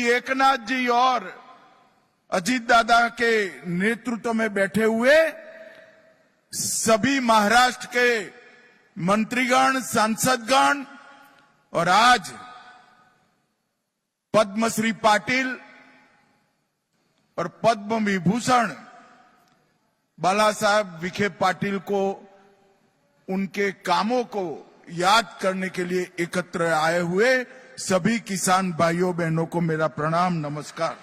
एकनाथ जी और अजीत दादा के नेतृत्व में बैठे हुए सभी महाराष्ट्र के मंत्रीगण, सांसदगण और आज पद्मश्री पाटिल और पद्म विभूषण बाला साहब विखे पाटिल को उनके कामों को याद करने के लिए एकत्र आए हुए सभी किसान भाइयों बहनों को मेरा प्रणाम, नमस्कार।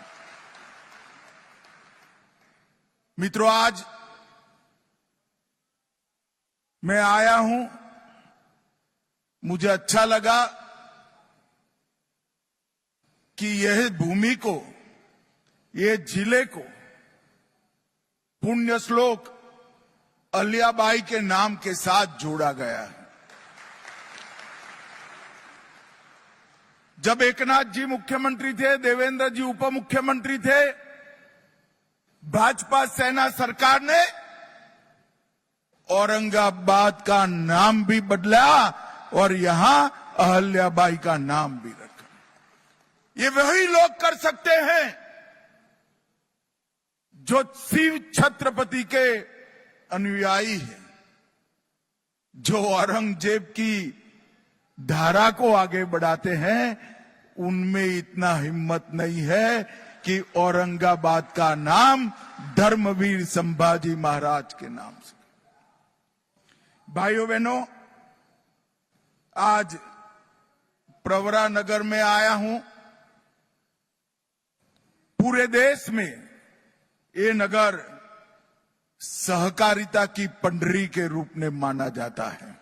मित्रों, आज मैं आया हूं, मुझे अच्छा लगा कि यह भूमि को, ये जिले को पुण्य श्लोक अहिल्याबाई के नाम के साथ जोड़ा गया है। जब एकनाथ जी मुख्यमंत्री थे, देवेंद्र जी उप मुख्यमंत्री थे, भाजपा सेना सरकार ने औरंगाबाद का नाम भी बदला और यहां अहिल्याबाई का नाम भी रखा। ये वही लोग कर सकते हैं जो शिव छत्रपति के अनुयायी हैं, जो औरंगजेब की धारा को आगे बढ़ाते हैं। उनमें इतना हिम्मत नहीं है कि औरंगाबाद का नाम धर्मवीर संभाजी महाराज के नाम से। भाइयों बहनों, आज प्रवरा नगर में आया हूं। पूरे देश में ये नगर सहकारिता की पंडरी के रूप में माना जाता है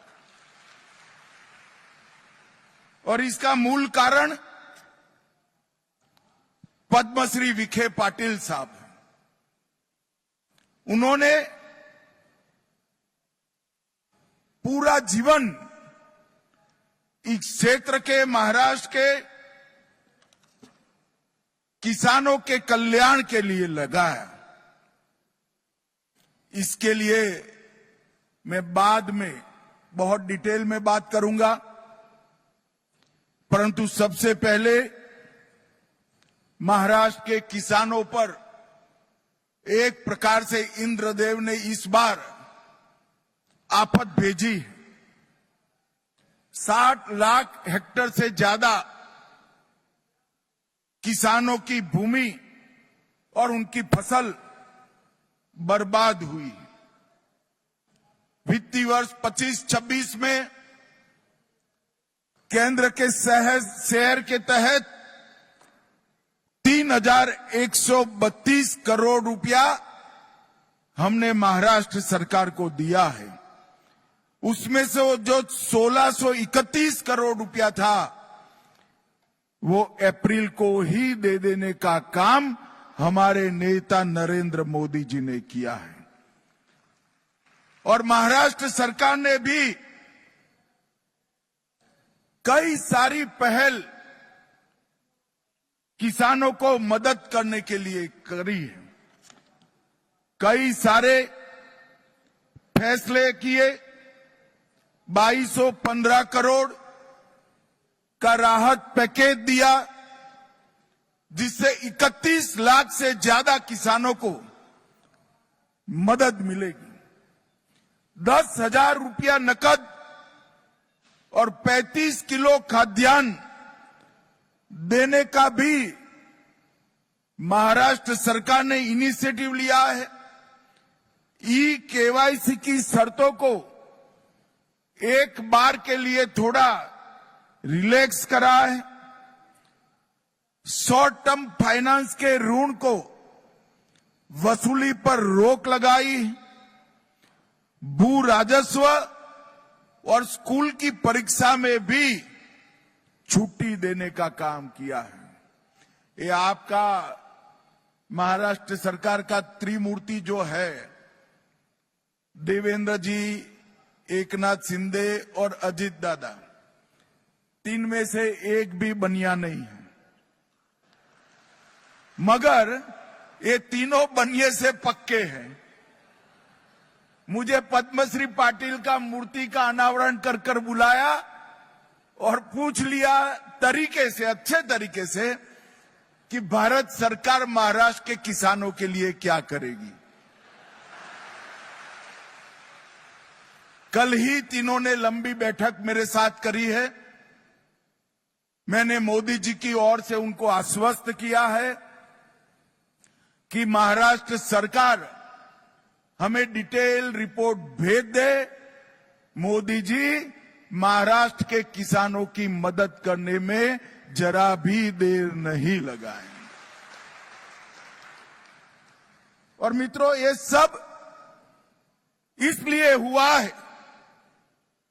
और इसका मूल कारण पद्मश्री विखे पाटिल साहब। उन्होंने पूरा जीवन इस क्षेत्र के, महाराष्ट्र के किसानों के कल्याण के लिए लगाया। इसके लिए मैं बाद में बहुत डिटेल में बात करूंगा, परंतु सबसे पहले महाराष्ट्र के किसानों पर एक प्रकार से इंद्रदेव ने इस बार आफत भेजी। 60 लाख हेक्टेयर से ज्यादा किसानों की भूमि और उनकी फसल बर्बाद हुई। वित्तीय वर्ष 25-26 में केंद्र के शहर के तहत 3,132 करोड़ रुपया हमने महाराष्ट्र सरकार को दिया है। उसमें से जो 1,631 करोड़ रुपया था वो अप्रैल को ही दे देने का काम हमारे नेता नरेंद्र मोदी जी ने किया है। और महाराष्ट्र सरकार ने भी कई सारी पहल किसानों को मदद करने के लिए करी है। कई सारे फैसले किए। 2215 करोड़ का राहत पैकेज दिया, जिससे 31 लाख से ज्यादा किसानों को मदद मिलेगी। 10,000 रुपया नकद और 35 किलो खाद्यान्न देने का भी महाराष्ट्र सरकार ने इनिशिएटिव लिया है। केवाईसी की शर्तों को एक बार के लिए थोड़ा रिलैक्स करा है। शॉर्ट टर्म फाइनेंस के ऋण को वसूली पर रोक लगाई। भू राजस्व और स्कूल की परीक्षा में भी छुट्टी देने का काम किया है। ये आपका महाराष्ट्र सरकार का त्रिमूर्ति जो है, देवेंद्र जी, एकनाथ शिंदे और अजीत दादा, 3 में से एक भी बनिया नहीं है, मगर ये तीनों बनिए से पक्के हैं। मुझे पद्मश्री पाटिल का मूर्ति का अनावरण कर बुलाया और पूछ लिया तरीके से, अच्छे तरीके से, कि भारत सरकार महाराष्ट्र के किसानों के लिए क्या करेगी। कल ही तीनों ने लंबी बैठक मेरे साथ करी है। मैंने मोदी जी की ओर से उनको आश्वस्त किया है कि महाराष्ट्र सरकार हमें डिटेल रिपोर्ट भेज दे। मोदी जी महाराष्ट्र के किसानों की मदद करने में जरा भी देर नहीं लगाएं। और मित्रों, ये सब इसलिए हुआ है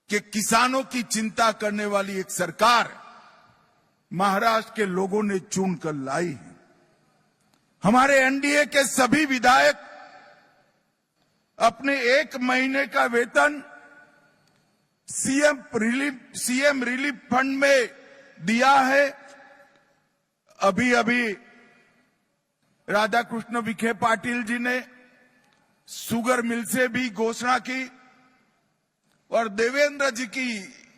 कि किसानों की चिंता करने वाली एक सरकार महाराष्ट्र के लोगों ने चुनकर लाई है। हमारे एनडीए के सभी विधायक अपने 1 महीने का वेतन सीएम रिलीफ फंड में दिया है। अभी अभी राधाकृष्ण विखे पाटिल जी ने शुगर मिल से भी घोषणा की और देवेंद्र जी की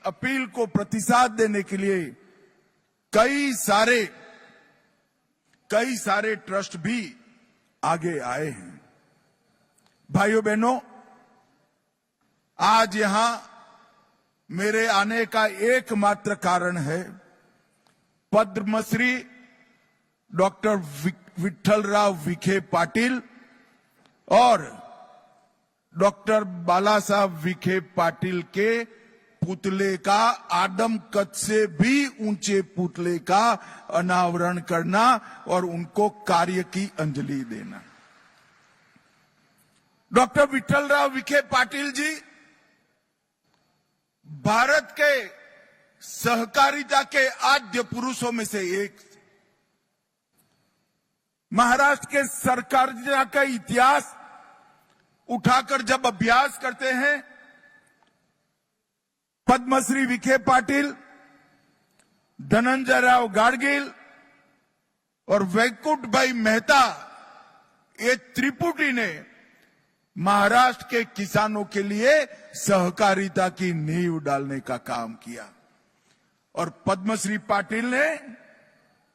अपील को प्रतिसाद देने के लिए कई सारे ट्रस्ट भी आगे आए हैं। भाइयों बहनों, आज यहां मेरे आने का एकमात्र कारण है पद्मश्री डॉक्टर विठ्ठलराव विखे पाटिल और डॉक्टर बाला साहब विखे पाटिल के पुतले का, आदमकद से भी ऊंचे पुतले का अनावरण करना और उनको कार्य की अंजलि देना। डॉक्टर विठ्ठलराव विखे पाटिल जी भारत के सहकारिता के आद्य पुरुषों में से एक। महाराष्ट्र के सहकारिता का इतिहास उठाकर जब अभ्यास करते हैं, पद्मश्री विखे पाटिल, धनंजय राव गाडगिल और वैकुंठ भाई मेहता, ये त्रिपुटी ने महाराष्ट्र के किसानों के लिए सहकारिता की नींव डालने का काम किया। और पद्मश्री पाटिल ने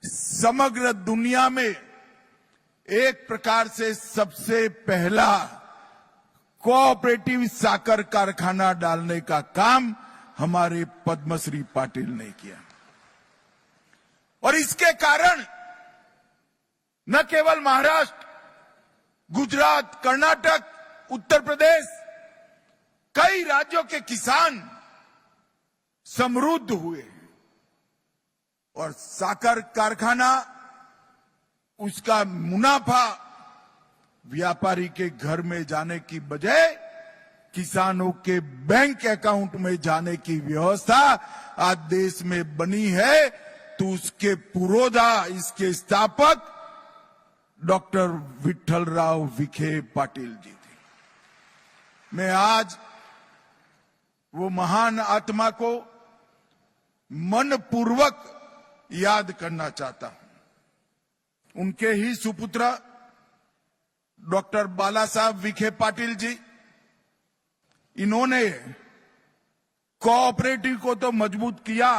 समग्र दुनिया में एक प्रकार से सबसे पहला कोऑपरेटिव साकर कारखाना डालने का काम हमारे पद्मश्री पाटिल ने किया। और इसके कारण न केवल महाराष्ट्र, गुजरात, कर्नाटक, उत्तर प्रदेश, कई राज्यों के किसान समृद्ध हुए और साकर कारखाना, उसका मुनाफा व्यापारी के घर में जाने की बजाय किसानों के बैंक अकाउंट में जाने की व्यवस्था आज देश में बनी है। तो उसके पुरोधा, इसके स्थापक डॉक्टर विठ्ठलराव विखे पाटिल जी थे। मैं आज वो महान आत्मा को मनपूर्वक याद करना चाहता हूं। उनके ही सुपुत्र डॉक्टर बाला साहब विखे पाटिल जी, इन्होंने कोऑपरेटिव को तो मजबूत किया,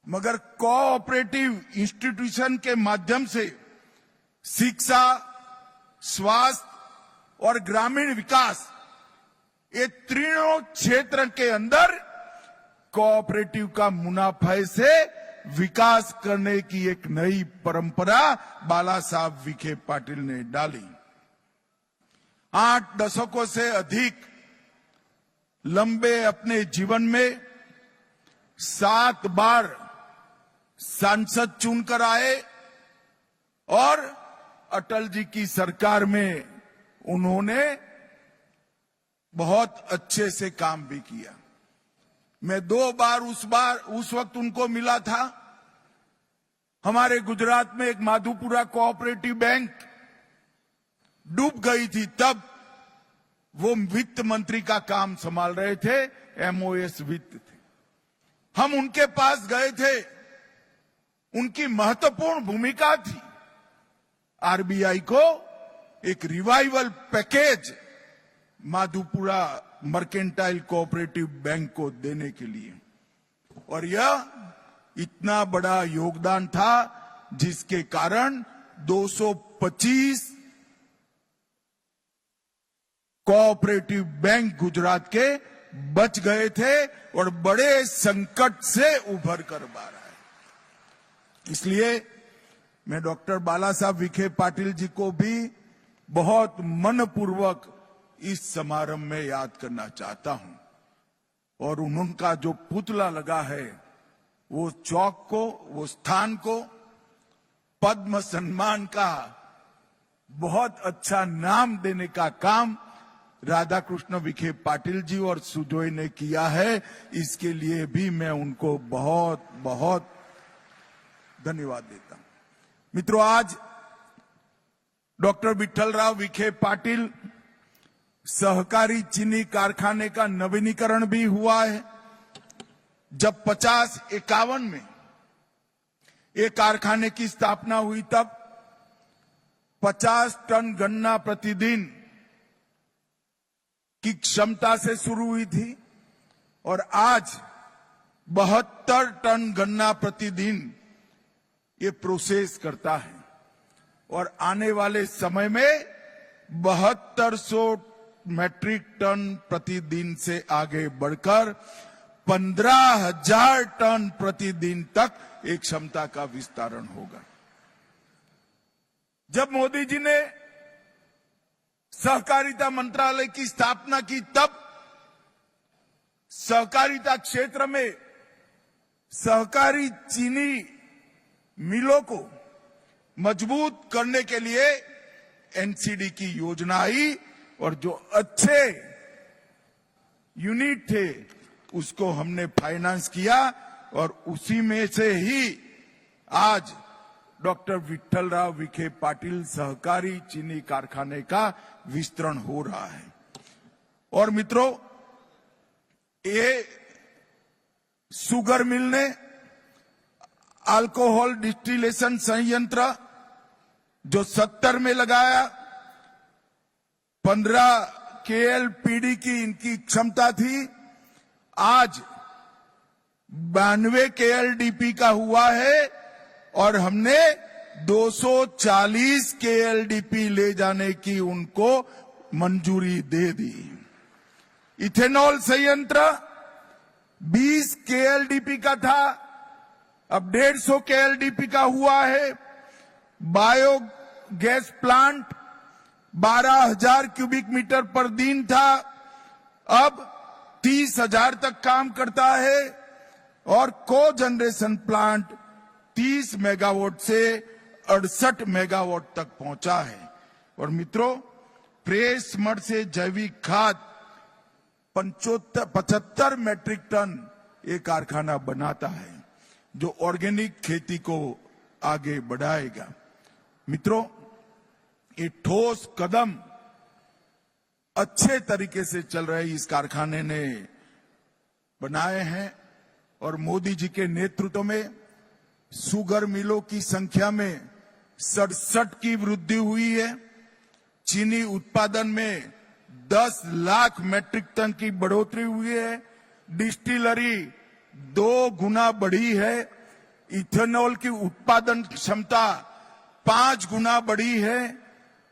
मगर कोऑपरेटिव इंस्टीट्यूशन के माध्यम से शिक्षा, स्वास्थ्य और ग्रामीण विकास, ये तीनों क्षेत्र के अंदर कोऑपरेटिव का मुनाफा से विकास करने की एक नई परंपरा बाला साहब विखे पाटिल ने डाली। 8 दशकों से अधिक लंबे अपने जीवन में 7 बार सांसद चुनकर आए और अटल जी की सरकार में उन्होंने बहुत अच्छे से काम भी किया। मैं 2 बार उस वक्त उनको मिला था। हमारे गुजरात में एक माधुपुरा कोऑपरेटिव बैंक डूब गई थी, तब वो वित्त मंत्री का काम संभाल रहे थे, एमओएस वित्त थे। हम उनके पास गए थे, उनकी महत्वपूर्ण भूमिका थी आरबीआई को एक revival package Madhupura mercantile cooperative bank को देने के लिए। और यह इतना बड़ा योगदान था जिसके कारण 225 कोऑपरेटिव बैंक गुजरात के बच गए थे और बड़े संकट से उभर कर बाहर आए। इसलिए मैं डॉक्टर बाला साहब विखे पाटिल जी को भी बहुत मनपूर्वक इस समारंभ में याद करना चाहता हूं और उनका जो पुतला लगा है वो चौक को, वो स्थान को पद्म सम्मान का बहुत अच्छा नाम देने का काम राधा कृष्ण विखे पाटिल जी और सुजोय ने किया है। इसके लिए भी मैं उनको बहुत बहुत धन्यवाद देता हूं। मित्रों, आज डॉक्टर विठ्ठलराव विखे पाटिल सहकारी चीनी कारखाने का नवीनीकरण भी हुआ है। जब 50-51 में ये कारखाने की स्थापना हुई तब 50 टन गन्ना प्रतिदिन की क्षमता से शुरू हुई थी और आज 72 टन गन्ना प्रतिदिन ये प्रोसेस करता है और आने वाले समय में 7200 मैट्रिक टन प्रतिदिन से आगे बढ़कर 15,000 टन प्रतिदिन तक एक क्षमता का विस्तारण होगा। जब मोदी जी ने सहकारिता मंत्रालय की स्थापना की तब सहकारिता क्षेत्र में सहकारी चीनी मिलों को मजबूत करने के लिए एनसीडी की योजना आई और जो अच्छे यूनिट थे उसको हमने फाइनेंस किया और उसी में से ही आज डॉक्टर विठ्ठलराव विखे पाटिल सहकारी चीनी कारखाने का विस्तरण हो रहा है। और मित्रों, ये शुगर मिल ने अल्कोहल डिस्टिलेशन संयंत्र जो 70 में लगाया, 15 KLPD की इनकी क्षमता थी, आज 92 KLDP का हुआ है और हमने 240 KLDP ले जाने की उनको मंजूरी दे दी। इथेनॉल संयंत्र 20 KLDP का था, अब 150 KLDP का हुआ है। बायोगैस प्लांट 12,000 क्यूबिक मीटर पर दिन था, अब 30,000 तक काम करता है और को जनरेशन प्लांट 30 मेगावाट से 68 मेगावाट तक पहुंचा है। और मित्रों, प्रेस मड से जैविक खाद 75 मैट्रिक टन ये कारखाना बनाता है जो ऑर्गेनिक खेती को आगे बढ़ाएगा। मित्रों, ये ठोस कदम अच्छे तरीके से चल रहे इस कारखाने ने बनाए हैं और मोदी जी के नेतृत्व में शुगर मिलों की संख्या में 67 की वृद्धि हुई है। चीनी उत्पादन में 10 लाख मैट्रिक टन की बढ़ोतरी हुई है। डिस्टिलरी 2 गुना बढ़ी है। इथेनॉल की उत्पादन क्षमता 5 गुना बढ़ी है।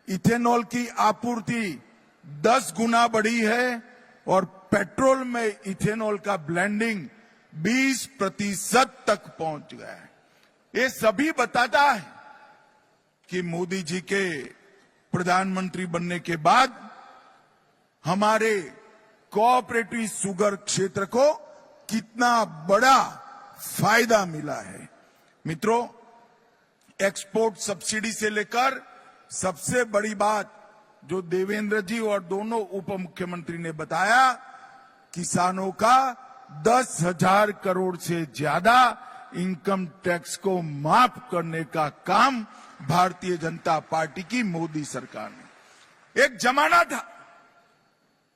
इथेनॉल की आपूर्ति 10 गुना बढ़ी है और पेट्रोल में इथेनॉल का ब्लेंडिंग 20% तक पहुंच गया है। ये सभी बताता है कि मोदी जी के प्रधानमंत्री बनने के बाद हमारे कोऑपरेटिव शुगर क्षेत्र को कितना बड़ा फायदा मिला है। मित्रों, एक्सपोर्ट सब्सिडी से लेकर सबसे बड़ी बात जो देवेंद्र जी और दोनों उप मुख्यमंत्री ने बताया, किसानों का 10,000 करोड़ से ज्यादा इनकम टैक्स को माफ करने का काम भारतीय जनता पार्टी की मोदी सरकार ने। एक जमाना था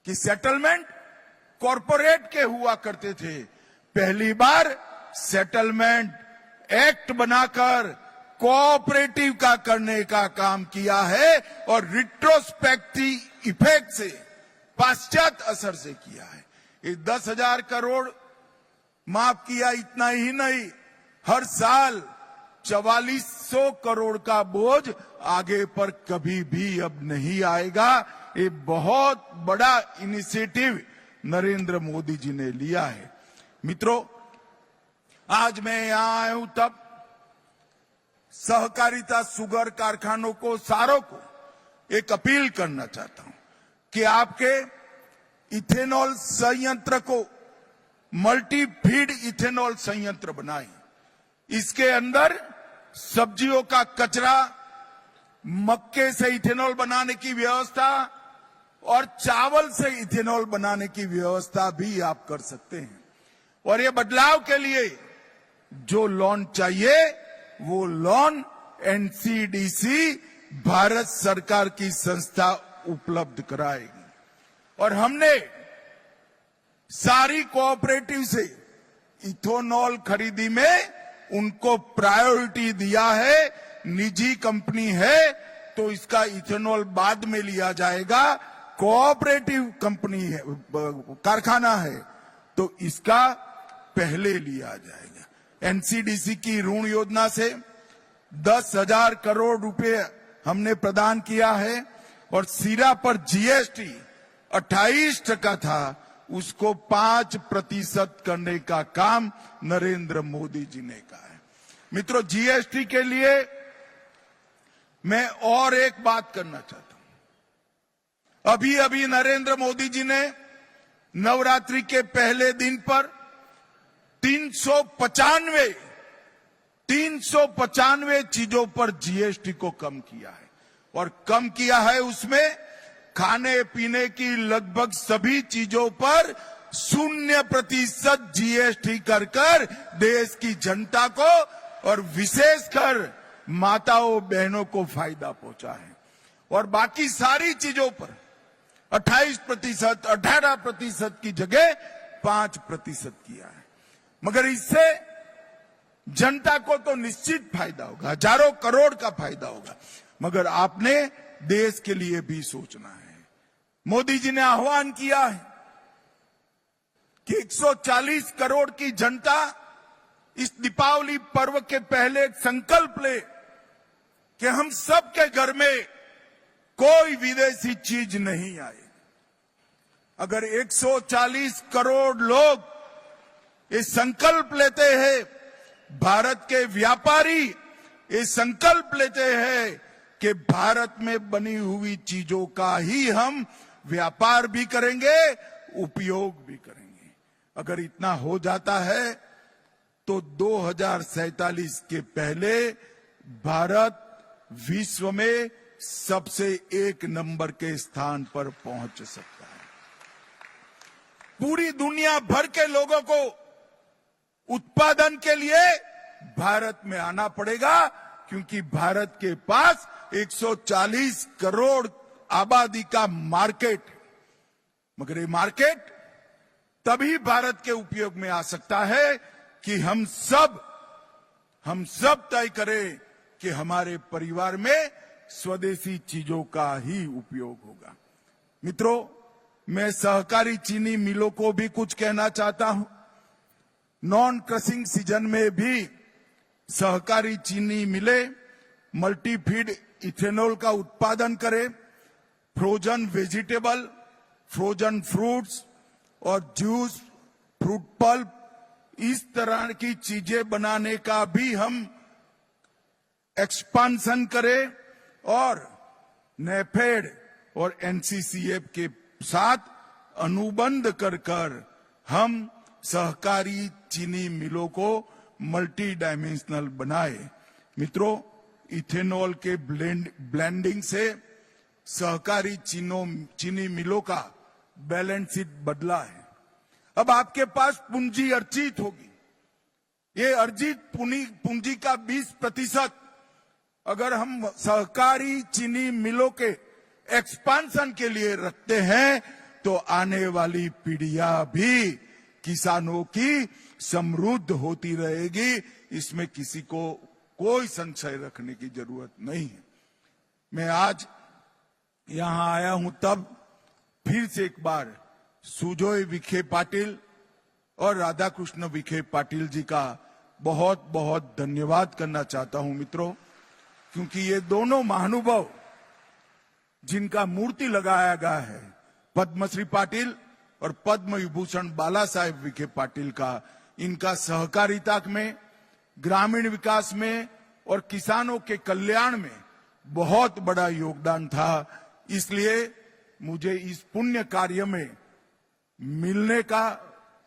कि सेटलमेंट कॉरपोरेट के हुआ करते थे। पहली बार सेटलमेंट एक्ट बनाकर कोऑपरेटिव का करने का काम किया है और रिट्रोस्पेक्टिव इफेक्ट से, पाश्चात्य असर से किया है। ये 10,000 करोड़ माफ किया, इतना ही नहीं, हर साल 4400 करोड़ का बोझ आगे पर कभी भी अब नहीं आएगा। ये बहुत बड़ा इनिशिएटिव नरेंद्र मोदी जी ने लिया है। मित्रों, आज मैं यहां आया हूं तब सहकारिता शुगर कारखानों को सारों को एक अपील करना चाहता हूं कि आपके इथेनॉल संयंत्र को मल्टी फीड इथेनॉल संयंत्र बनाएं। इसके अंदर सब्जियों का कचरा, मक्के से इथेनॉल बनाने की व्यवस्था और चावल से इथेनॉल बनाने की व्यवस्था भी आप कर सकते हैं। और ये बदलाव के लिए जो लोन चाहिए वो लोन एनसीडीसी भारत सरकार की संस्था उपलब्ध कराएगी। और हमने सारी कोऑपरेटिव से इथेनॉल खरीदी में उनको प्रायोरिटी दिया है। निजी कंपनी है तो इसका इथेनॉल बाद में लिया जाएगा, कोऑपरेटिव कंपनी है, कारखाना है तो इसका पहले लिया जाएगा। एनसीडीसी की ऋण योजना से 10,000 करोड़ रुपए हमने प्रदान किया है और सिरा पर जीएसटी 28% था, उसको 5% करने का काम नरेंद्र मोदी जी ने कहा है। मित्रों, जीएसटी के लिए मैं और एक बात करना चाहता हूं। अभी अभी नरेंद्र मोदी जी ने नवरात्रि के पहले दिन पर 395 चीजों पर जीएसटी को कम किया है। और कम किया है उसमें खाने पीने की लगभग सभी चीजों पर 0% जीएसटी कर देश की जनता को और विशेषकर माताओं बहनों को फायदा पहुंचा है। और बाकी सारी चीजों पर 28%, 18% की जगह 5% किया है। मगर इससे जनता को तो निश्चित फायदा होगा, हजारों करोड़ का फायदा होगा, मगर आपने देश के लिए भी सोचना है। मोदी जी ने आह्वान किया है कि 140 करोड़ की जनता इस दीपावली पर्व के पहले एक संकल्प ले कि हम सबके घर में कोई विदेशी चीज नहीं आए। अगर 140 करोड़ लोग ये संकल्प लेते हैं, भारत के व्यापारी ये संकल्प लेते हैं कि भारत में बनी हुई चीजों का ही हम व्यापार भी करेंगे, उपयोग भी करेंगे। अगर इतना हो जाता है तो 2047 के पहले भारत विश्व में सबसे 1 नंबर के स्थान पर पहुंच सकता है। पूरी दुनिया भर के लोगों को उत्पादन के लिए भारत में आना पड़ेगा, क्योंकि भारत के पास 140 करोड़ आबादी का मार्केट है। मगर ये मार्केट तभी भारत के उपयोग में आ सकता है कि हम सब तय करें कि हमारे परिवार में स्वदेशी चीजों का ही उपयोग होगा। मित्रों, मैं सहकारी चीनी मिलों को भी कुछ कहना चाहता हूं। नॉन क्रशिंग सीजन में भी सहकारी चीनी मिलें मल्टीफीड इथेनॉल का उत्पादन करें। फ्रोजन वेजिटेबल, फ्रोजन फ्रूट्स और जूस, फ्रूट पल्प, इस तरह की चीजें बनाने का भी हम एक्सपांशन करें और नेफेड और एनसीसीएफ के साथ अनुबंध कर हम सहकारी चीनी मिलों को मल्टी डायमेंशनल बनाए। मित्रों, इथेनॉल के ब्लेंडिंग से सहकारी चीनी मिलों का बैलेंस शीट बदला है। अब आपके पास पूंजी अर्जित होगी। ये अर्जित पूंजी का 20% अगर हम सहकारी चीनी मिलों के एक्सपांशन के लिए रखते हैं तो आने वाली पीढ़ियां भी किसानों की समृद्ध होती रहेगी। इसमें किसी को कोई संशय रखने की जरूरत नहीं है। मैं आज यहां आया हूं तब फिर से एक बार सुजोय विखे पाटिल और राधाकृष्ण विखे पाटिल जी का बहुत बहुत धन्यवाद करना चाहता हूं मित्रों, क्योंकि ये दोनों महानुभाव जिनका मूर्ति लगाया गया है, पद्मश्री पाटिल और पद्म विभूषण बाला साहेब विखे पाटिल का, इनका सहकारिता में, ग्रामीण विकास में और किसानों के कल्याण में बहुत बड़ा योगदान था। इसलिए मुझे इस पुण्य कार्य में मिलने का,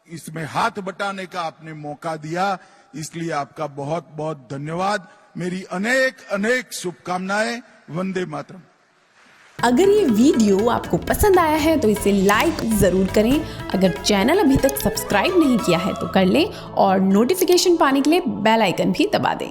इसमें हाथ बटाने का आपने मौका दिया, इसलिए आपका बहुत बहुत धन्यवाद। मेरी अनेक अनेक शुभकामनाएं। वंदे मातरम। अगर ये वीडियो आपको पसंद आया है तो इसे लाइक ज़रूर करें। अगर चैनल अभी तक सब्सक्राइब नहीं किया है तो कर लें और नोटिफिकेशन पाने के लिए बेल आइकन भी दबा दें।